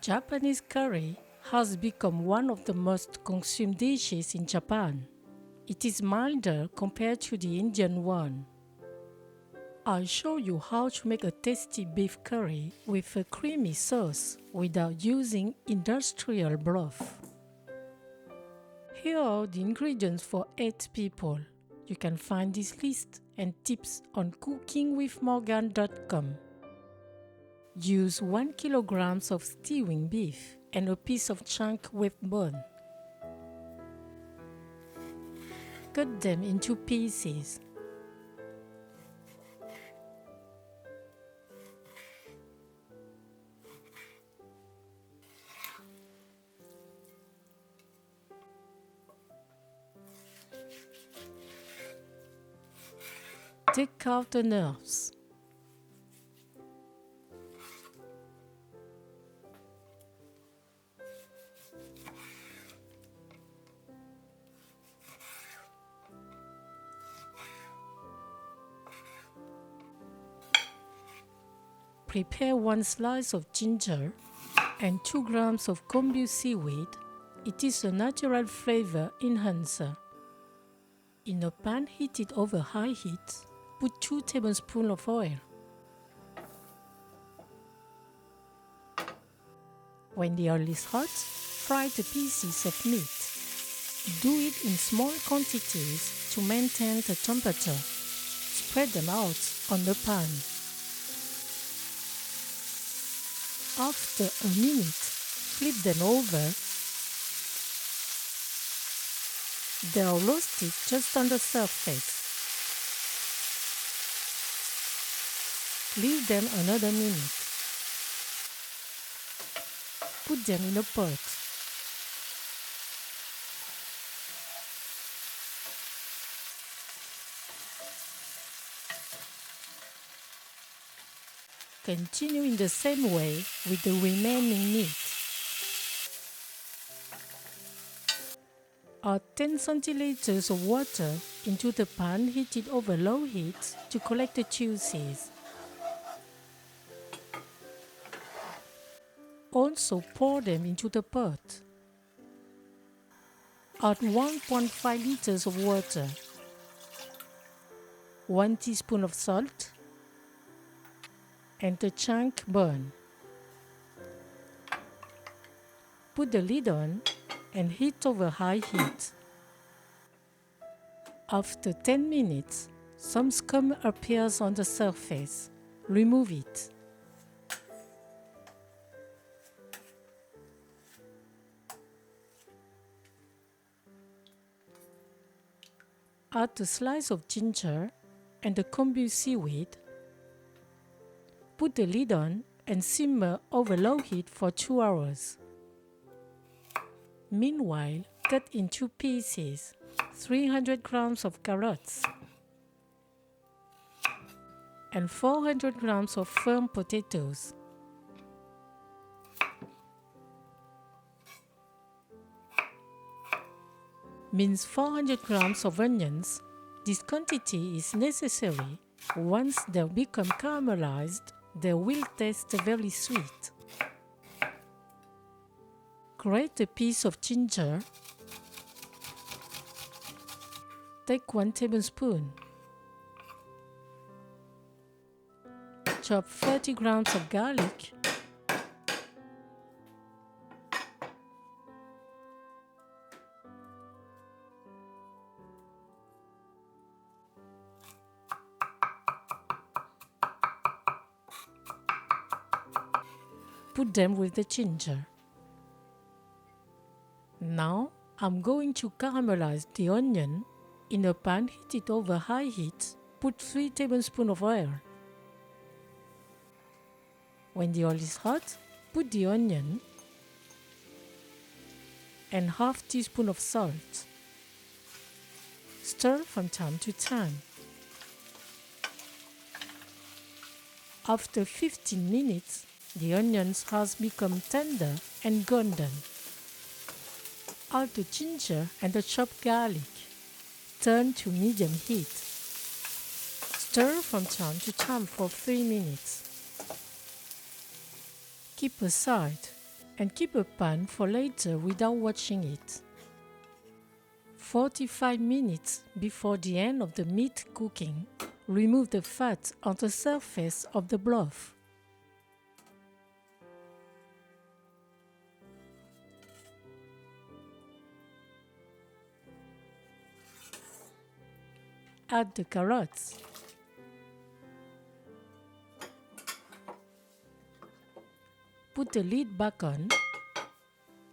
Japanese curry has become one of the most consumed dishes in Japan. It is milder compared to the Indian one. I'll show you how to make a tasty beef curry with a creamy sauce without using industrial broth. Here are the ingredients for 8 people. You can find this list and tips on cookingwithmorgan.com. Use 1 kilogram of stewing beef and a piece of shank with bone. Cut them into pieces. Take out the nerves. Prepare 1 slice of ginger and 2 grams of kombu seaweed. It is a natural flavor enhancer. In a pan heated over high heat, put 2 tablespoons of oil. When the oil is hot, fry the pieces of meat. Do it in small quantities to maintain the temperature. Spread them out on the pan. After a minute, flip them over. They are roasted just on the surface. Leave them another minute. Put them in a pot. Continue in the same way with the remaining meat. Add 10 centiliters of water into the pan heated over low heat to collect the juices. Also pour them into the pot. Add 1.5 liters of water, 1 teaspoon of salt, and the shank bone. Put the lid on and heat over high heat. After 10 minutes, some scum appears on the surface. Remove it. Add a slice of ginger and the kombu seaweed. Put the lid on and simmer over low heat for 2 hours. Meanwhile, cut into pieces 300 grams of carrots and 400 grams of firm potatoes. Mince 400 grams of onions. This quantity is necessary. Once they become caramelized, they will taste very sweet. Grate a piece of ginger. Take 1 tablespoon. Chop 30 grams of garlic. Put them with the ginger. Now I'm going to caramelize the onion. In a pan heated over high heat, put 3 tablespoons of oil. When the oil is hot, put the onion and half teaspoon of salt. Stir from time to time. After 15 minutes, the onions has become tender and golden. Add the ginger and the chopped garlic. Turn to medium heat. Stir from time to time for 3 minutes. Keep aside and keep a pan for later without watching it. 45 minutes before the end of the meat cooking, remove the fat on the surface of the broth. Add the carrots. Put the lid back on.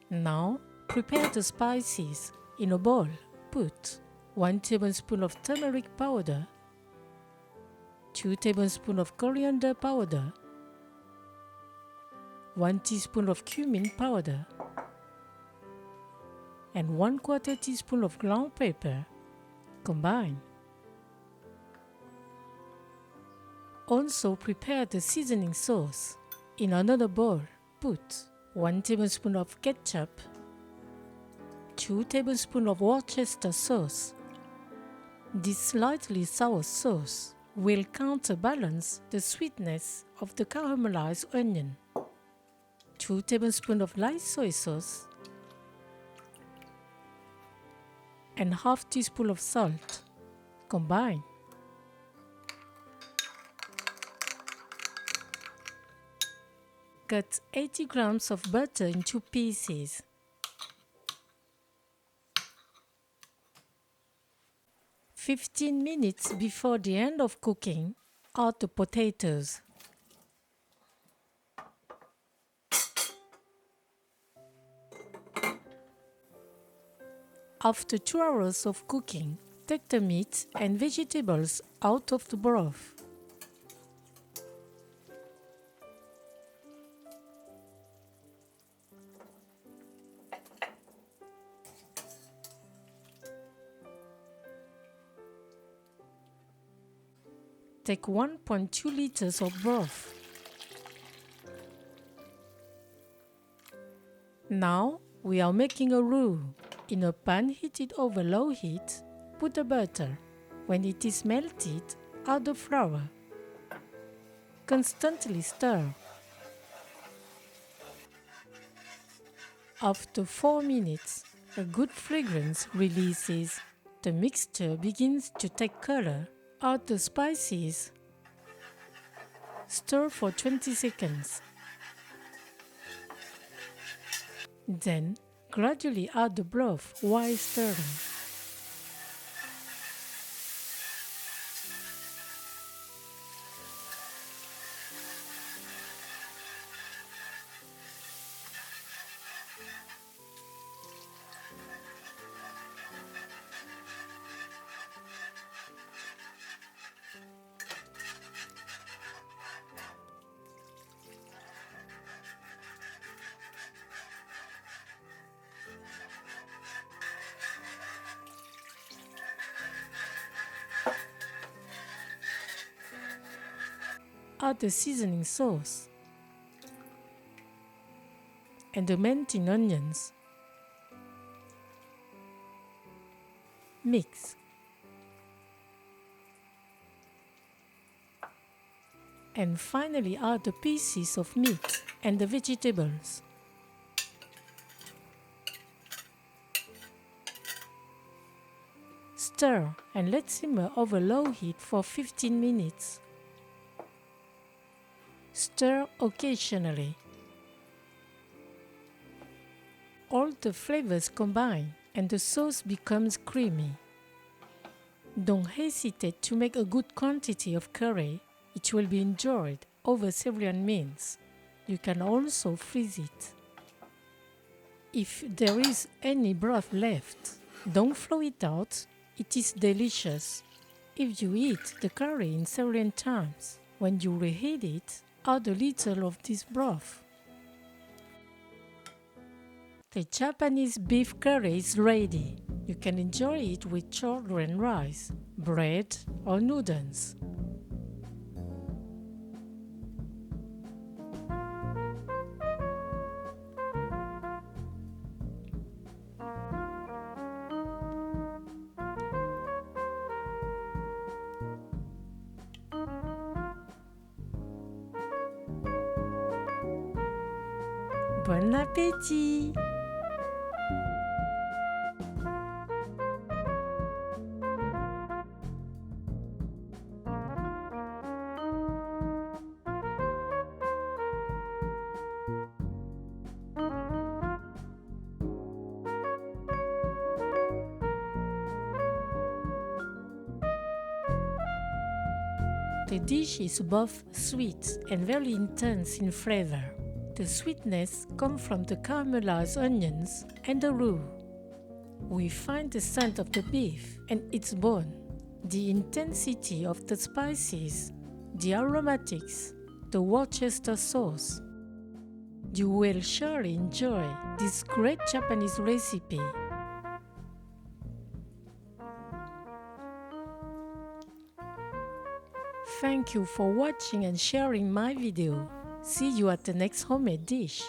Now, prepare the spices. In a bowl, put 1 tablespoon of turmeric powder, 2 tablespoons of coriander powder, 1 teaspoon of cumin powder, and 1/4 teaspoon of ground pepper. Combine. Also prepare the seasoning sauce. In another bowl, put 1 tablespoon of ketchup, 2 tablespoons of Worcestershire sauce. This slightly sour sauce will counterbalance the sweetness of the caramelized onion. 2 tablespoons of light soy sauce and ½ teaspoon of salt. Combine. Cut 80 grams of butter into pieces. "15 minutes before the end of cooking, add the potatoes. After 2 hours of cooking, take the meat and vegetables out of the broth. Take 1.2 liters of broth. Now we are making a roux. In a pan heated over low heat, put the butter. When it is melted, add the flour. Constantly stir. After 4 minutes, a good fragrance releases. The mixture begins to take color. Add the spices. Stir for 20 seconds. Then, gradually add the broth while stirring. Add the seasoning sauce and the minced onions. Mix. And finally add the pieces of meat and the vegetables. Stir and let simmer over low heat for 15 minutes. Stir occasionally. All the flavors combine and the sauce becomes creamy. Don't hesitate to make a good quantity of curry. It will be enjoyed over several meals. You can also freeze it. If there is any broth left, don't throw it out. It is delicious. If you eat the curry in several times, when you reheat it, add a little of this broth. The Japanese beef curry is ready. You can enjoy it with children rice, bread, or noodles. Bon appétit! The dish is both sweet and very intense in flavor. The sweetness comes from the caramelized onions and the roux. We find the scent of the beef and its bone, the intensity of the spices, the aromatics, the Worcestershire sauce. You will surely enjoy this great Japanese recipe. Thank you for watching and sharing my video. See you at the next homemade dish.